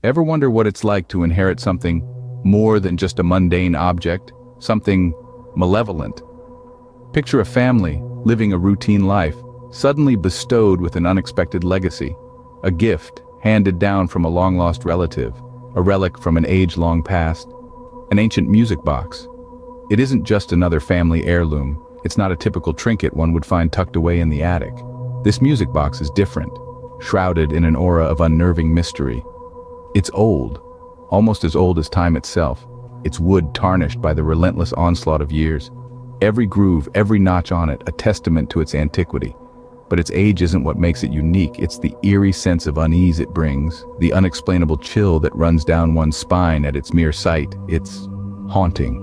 Ever wonder what it's like to inherit something more than just a mundane object, something malevolent? Picture a family living a routine life, suddenly bestowed with an unexpected legacy, a gift handed down from a long-lost relative, a relic from an age-long past, an ancient music box. It isn't just another family heirloom. It's not a typical trinket one would find tucked away in the attic. This music box is different, shrouded in an aura of unnerving mystery. It's old, almost as old as time itself, its wood tarnished by the relentless onslaught of years. Every groove, every notch on it, a testament to its antiquity. But its age isn't what makes it unique, it's the eerie sense of unease it brings, the unexplainable chill that runs down one's spine at its mere sight. It's haunting.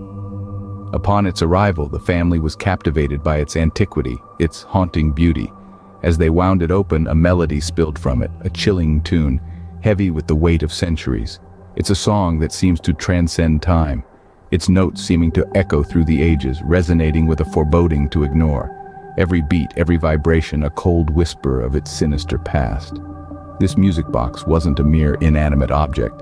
Upon its arrival, the family was captivated by its antiquity, its haunting beauty. As they wound it open, a melody spilled from it, a chilling tune, heavy with the weight of centuries. It's a song that seems to transcend time, its notes seeming to echo through the ages, resonating with a foreboding to ignore. Every beat, every vibration, a cold whisper of its sinister past. This music box wasn't a mere inanimate object.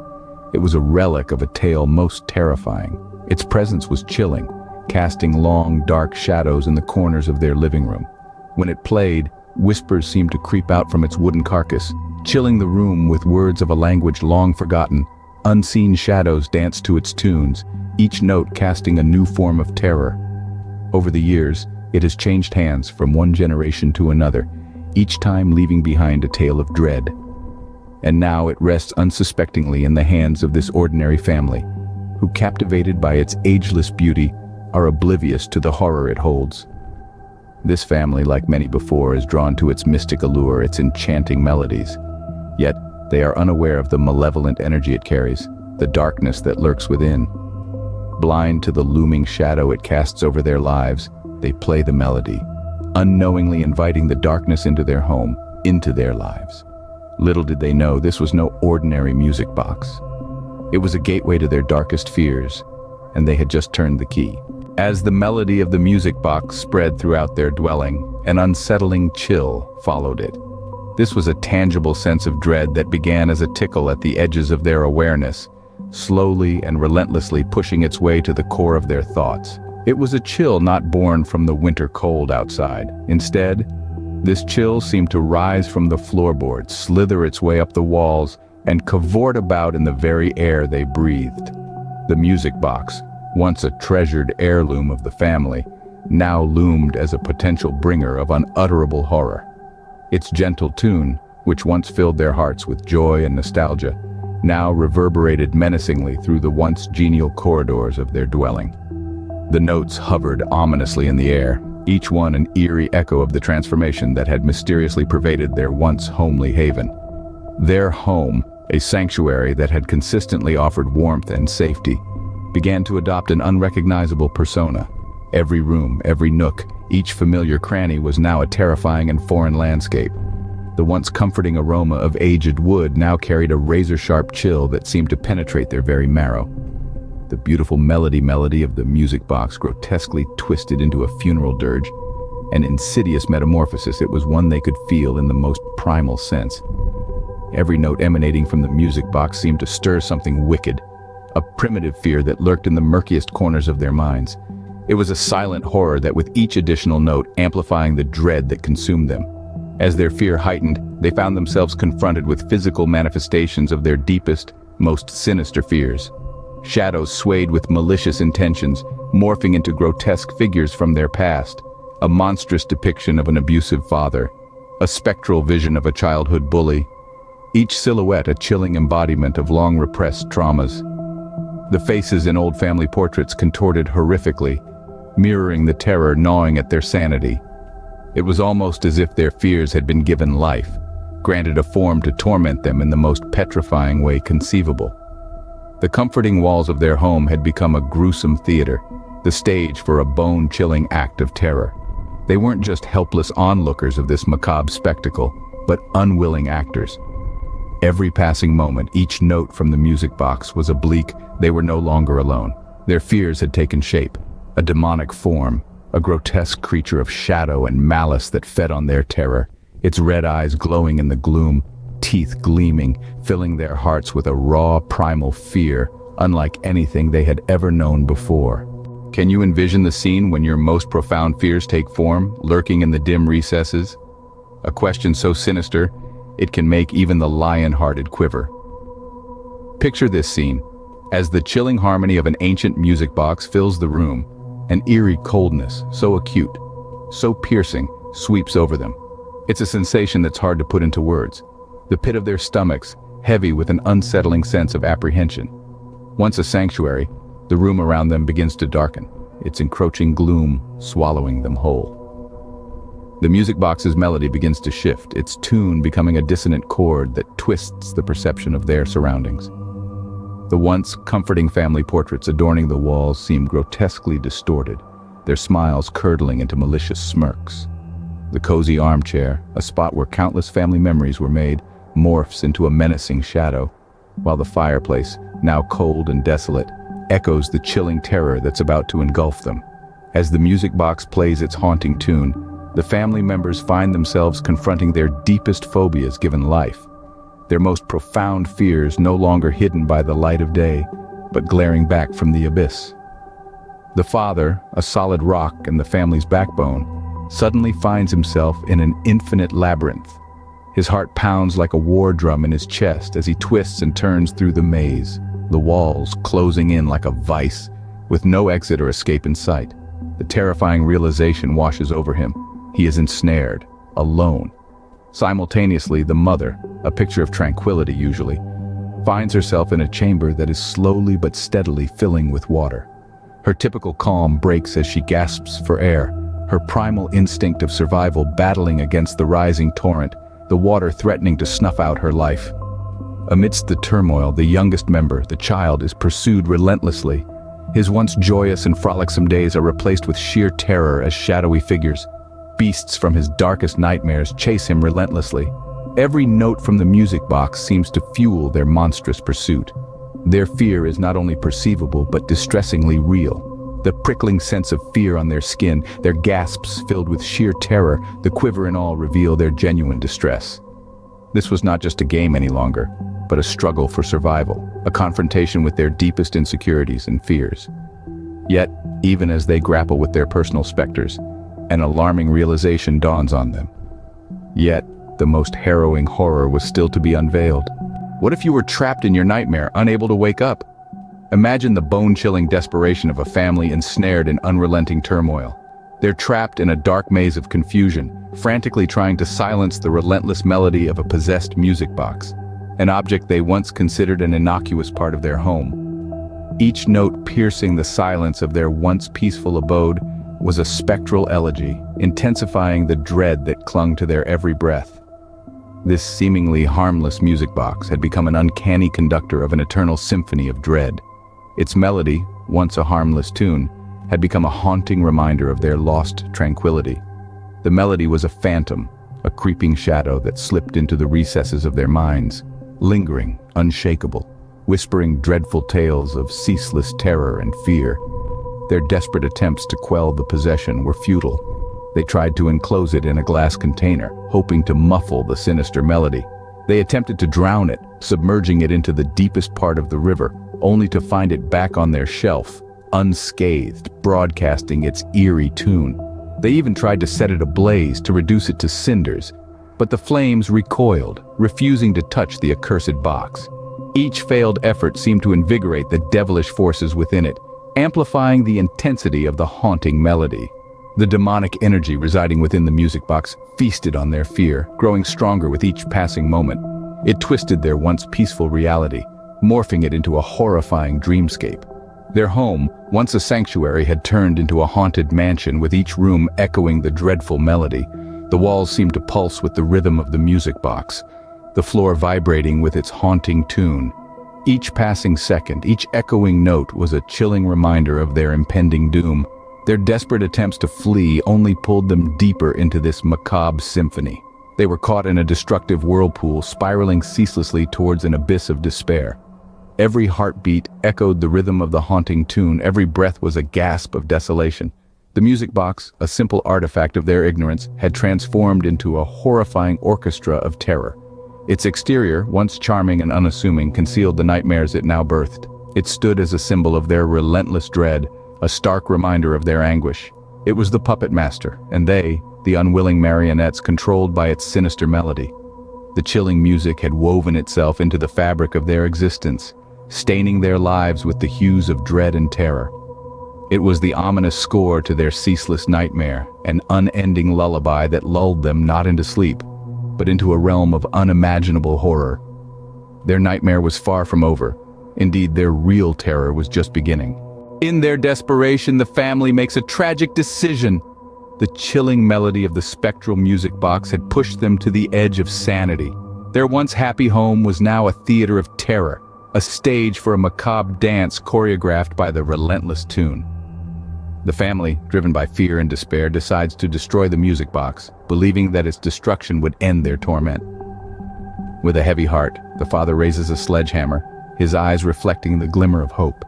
It was a relic of a tale most terrifying. Its presence was chilling, casting long, dark shadows in the corners of their living room. When it played, whispers seemed to creep out from its wooden carcass, chilling the room with words of a language long forgotten. Unseen shadows danced to its tunes, each note casting a new form of terror. Over the years, it has changed hands from one generation to another, each time leaving behind a tale of dread. And now it rests unsuspectingly in the hands of this ordinary family, who, captivated by its ageless beauty, are oblivious to the horror it holds. This family, like many before, is drawn to its mystic allure, its enchanting melodies. Yet, they are unaware of the malevolent energy it carries, the darkness that lurks within. Blind to the looming shadow it casts over their lives, they play the melody, unknowingly inviting the darkness into their home, into their lives. Little did they know this was no ordinary music box. It was a gateway to their darkest fears, and they had just turned the key. As the melody of the music box spread throughout their dwelling, an unsettling chill followed it. This was a tangible sense of dread that began as a tickle at the edges of their awareness, slowly and relentlessly pushing its way to the core of their thoughts. It was a chill not born from the winter cold outside. Instead, this chill seemed to rise from the floorboards, slither its way up the walls, and cavort about in the very air they breathed. The music box, once a treasured heirloom of the family, now loomed as a potential bringer of unutterable horror. Its gentle tune, which once filled their hearts with joy and nostalgia, now reverberated menacingly through the once genial corridors of their dwelling. The notes hovered ominously in the air, each one an eerie echo of the transformation that had mysteriously pervaded their once homely haven. Their home, a sanctuary that had consistently offered warmth and safety, began to adopt an unrecognizable persona. Every room, every nook, each familiar cranny was now a terrifying and foreign landscape. The once comforting aroma of aged wood now carried a razor-sharp chill that seemed to penetrate their very marrow. The beautiful melody of the music box grotesquely twisted into a funeral dirge, an insidious metamorphosis. It was one they could feel in the most primal sense. Every note emanating from the music box seemed to stir something wicked, a primitive fear that lurked in the murkiest corners of their minds. It was a silent horror that, with each additional note, amplifying the dread that consumed them. As their fear heightened, they found themselves confronted with physical manifestations of their deepest, most sinister fears. Shadows swayed with malicious intentions, morphing into grotesque figures from their past, a monstrous depiction of an abusive father, a spectral vision of a childhood bully, each silhouette a chilling embodiment of long-repressed traumas. The faces in old family portraits contorted horrifically, mirroring the terror gnawing at their sanity. It was almost as if their fears had been given life, granted a form to torment them in the most petrifying way conceivable. The comforting walls of their home had become a gruesome theater, the stage for a bone-chilling act of terror. They weren't just helpless onlookers of this macabre spectacle, but unwilling actors. Every passing moment, each note from the music box was oblique. They were no longer alone. Their fears had taken shape, a demonic form, a grotesque creature of shadow and malice that fed on their terror, its red eyes glowing in the gloom, teeth gleaming, filling their hearts with a raw, primal fear, unlike anything they had ever known before. Can you envision the scene when your most profound fears take form, lurking in the dim recesses? A question so sinister, it can make even the lion-hearted quiver. Picture this scene. As the chilling harmony of an ancient music box fills the room, an eerie coldness, so acute, so piercing, sweeps over them. It's a sensation that's hard to put into words. The pit of their stomachs, heavy with an unsettling sense of apprehension. Once a sanctuary, the room around them begins to darken, its encroaching gloom swallowing them whole. The music box's melody begins to shift, its tune becoming a dissonant chord that twists the perception of their surroundings. The once comforting family portraits adorning the walls seem grotesquely distorted, their smiles curdling into malicious smirks. The cozy armchair, a spot where countless family memories were made, morphs into a menacing shadow, while the fireplace, now cold and desolate, echoes the chilling terror that's about to engulf them. As the music box plays its haunting tune, the family members find themselves confronting their deepest phobias given life, their most profound fears no longer hidden by the light of day, but glaring back from the abyss. The father, a solid rock and the family's backbone, suddenly finds himself in an infinite labyrinth. His heart pounds like a war drum in his chest as he twists and turns through the maze, the walls closing in like a vice, with no exit or escape in sight. The terrifying realization washes over him. He is ensnared, alone. Simultaneously, the mother, a picture of tranquility usually, finds herself in a chamber that is slowly but steadily filling with water. Her typical calm breaks as she gasps for air, her primal instinct of survival battling against the rising torrent, the water threatening to snuff out her life. Amidst the turmoil, the youngest member, the child, is pursued relentlessly. His once joyous and frolicsome days are replaced with sheer terror as shadowy figures. Beasts from his darkest nightmares chase him relentlessly. Every note from the music box seems to fuel their monstrous pursuit. Their fear is not only perceivable but distressingly real. The prickling sense of fear on their skin, their gasps filled with sheer terror, the quiver and all reveal their genuine distress. This was not just a game any longer, but a struggle for survival, a confrontation with their deepest insecurities and fears. Yet, even as they grapple with their personal specters, an alarming realization dawns on them. Yet, the most harrowing horror was still to be unveiled. What if you were trapped in your nightmare, unable to wake up? Imagine the bone-chilling desperation of a family ensnared in unrelenting turmoil. They're trapped in a dark maze of confusion, frantically trying to silence the relentless melody of a possessed music box, an object they once considered an innocuous part of their home. Each note piercing the silence of their once peaceful abode was a spectral elegy, intensifying the dread that clung to their every breath. This seemingly harmless music box had become an uncanny conductor of an eternal symphony of dread. Its melody, once a harmless tune, had become a haunting reminder of their lost tranquility. The melody was a phantom, a creeping shadow that slipped into the recesses of their minds, lingering, unshakable, whispering dreadful tales of ceaseless terror and fear. Their desperate attempts to quell the possession were futile. They tried to enclose it in a glass container, hoping to muffle the sinister melody. They attempted to drown it, submerging it into the deepest part of the river, only to find it back on their shelf, unscathed, broadcasting its eerie tune. They even tried to set it ablaze to reduce it to cinders, but the flames recoiled, refusing to touch the accursed box. Each failed effort seemed to invigorate the devilish forces within it, amplifying the intensity of the haunting melody. The demonic energy residing within the music box feasted on their fear, growing stronger with each passing moment. It twisted their once peaceful reality, morphing it into a horrifying dreamscape. Their home, once a sanctuary, had turned into a haunted mansion, with each room echoing the dreadful melody. The walls seemed to pulse with the rhythm of the music box, the floor vibrating with its haunting tune. Each passing second, each echoing note was a chilling reminder of their impending doom. Their desperate attempts to flee only pulled them deeper into this macabre symphony. They were caught in a destructive whirlpool, spiraling ceaselessly towards an abyss of despair. Every heartbeat echoed the rhythm of the haunting tune, every breath was a gasp of desolation. The music box, a simple artifact of their ignorance, had transformed into a horrifying orchestra of terror. Its exterior, once charming and unassuming, concealed the nightmares it now birthed. It stood as a symbol of their relentless dread, a stark reminder of their anguish. It was the puppet master, and they, the unwilling marionettes controlled by its sinister melody. The chilling music had woven itself into the fabric of their existence, staining their lives with the hues of dread and terror. It was the ominous score to their ceaseless nightmare, an unending lullaby that lulled them not into sleep, but into a realm of unimaginable horror. Their nightmare was far from over. Indeed, their real terror was just beginning. In their desperation, the family makes a tragic decision. The chilling melody of the spectral music box had pushed them to the edge of sanity. Their once happy home was now a theater of terror, a stage for a macabre dance choreographed by the relentless tune. The family, driven by fear and despair, decides to destroy the music box, believing that its destruction would end their torment. With a heavy heart, the father raises a sledgehammer, his eyes reflecting the glimmer of hope.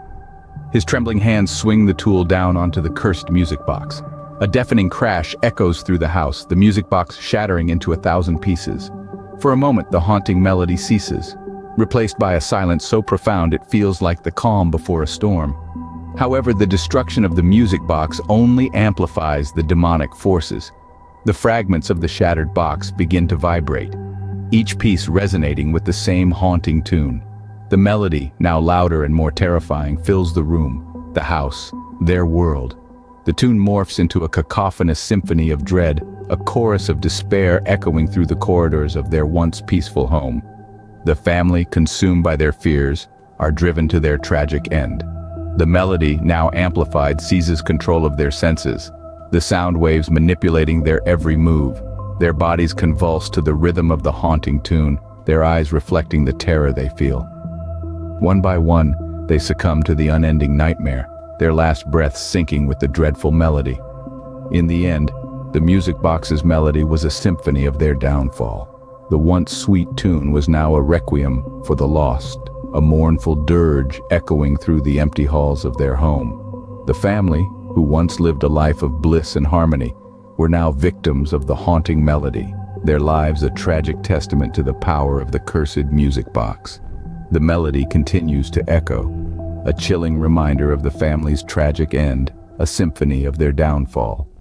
His trembling hands swing the tool down onto the cursed music box. A deafening crash echoes through the house, the music box shattering into 1,000 pieces. For a moment, the haunting melody ceases, replaced by a silence so profound it feels like the calm before a storm. However, the destruction of the music box only amplifies the demonic forces. The fragments of the shattered box begin to vibrate, each piece resonating with the same haunting tune. The melody, now louder and more terrifying, fills the room, the house, their world. The tune morphs into a cacophonous symphony of dread, a chorus of despair echoing through the corridors of their once peaceful home. The family, consumed by their fears, are driven to their tragic end. The melody, now amplified, seizes control of their senses, the sound waves manipulating their every move. Their bodies convulse to the rhythm of the haunting tune, their eyes reflecting the terror they feel. One by one, they succumb to the unending nightmare, their last breaths sinking with the dreadful melody. In the end, the music box's melody was a symphony of their downfall. The once sweet tune was now a requiem for the lost, a mournful dirge echoing through the empty halls of their home. The family, who once lived a life of bliss and harmony, were now victims of the haunting melody, their lives a tragic testament to the power of the cursed music box. The melody continues to echo, a chilling reminder of the family's tragic end, a symphony of their downfall.